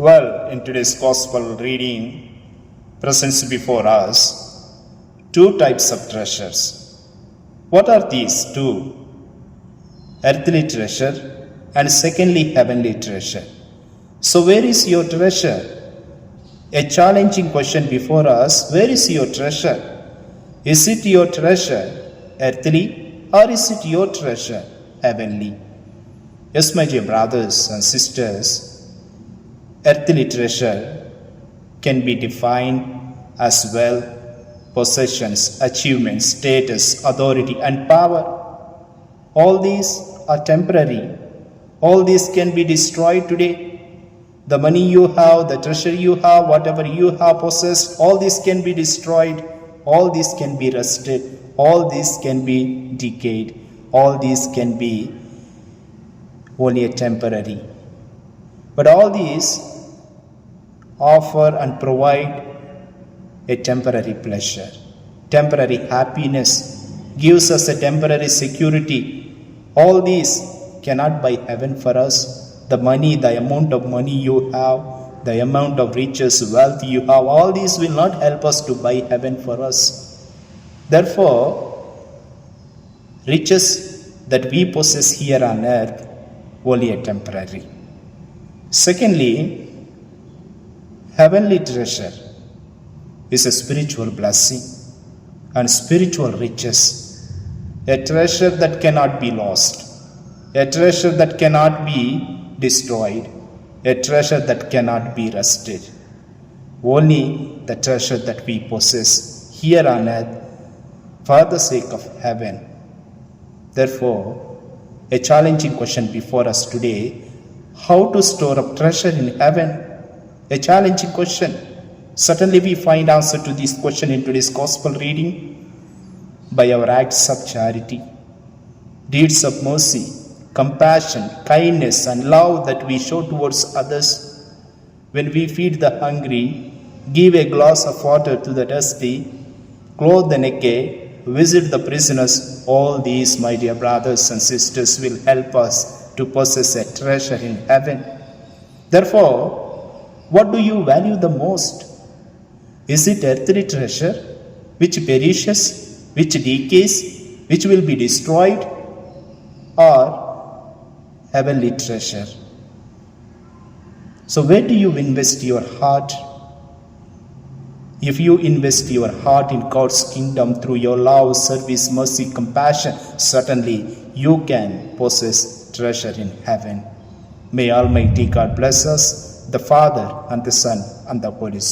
Well, in today's gospel reading presents before us two types of treasures. What are these two? Earthly treasure and secondly heavenly treasure. So where is your treasure? A challenging question before us. Where is your treasure? Is it your treasure earthly or is it your treasure heavenly? Yes, my dear brothers and sisters, earthly treasure can be defined as wealth, possessions, achievements, status, authority, and power. All these are temporary. All these can be destroyed today. The money you have, the treasure you have, whatever you have possessed, all this can be destroyed. All this can be rusted. All this can be decayed. All these can be only a temporary. But all these offer and provide a temporary pleasure, temporary happiness, gives us a temporary security. All these cannot buy heaven for us. The money, the amount of money you have, the amount of riches, wealth you have, all these will not help us to buy heaven for us. Therefore, riches that we possess here on earth only a temporary. Secondly, heavenly treasure is a spiritual blessing and spiritual riches, a treasure that cannot be lost, a treasure that cannot be destroyed, a treasure that cannot be rusted. Only the treasure that we possess here on earth for the sake of heaven. Therefore, a challenging question before us today: how to store up treasure in heaven? A challenging question. Certainly we find answer to this question in today's gospel reading by our acts of charity, deeds of mercy, compassion, kindness, and love that we show towards others. When we feed the hungry, give a glass of water to the thirsty, clothe the naked, visit the prisoners, all these, my dear brothers and sisters, will help us to possess a treasure in heaven. Therefore, what do you value the most? Is it earthly treasure, which perishes, which decays, which will be destroyed, or heavenly treasure? So where do you invest your heart? If you invest your heart in God's kingdom through your love, service, mercy, compassion, certainly you can possess treasure in heaven. May Almighty God bless us, the Father and the Son and the Holy Spirit.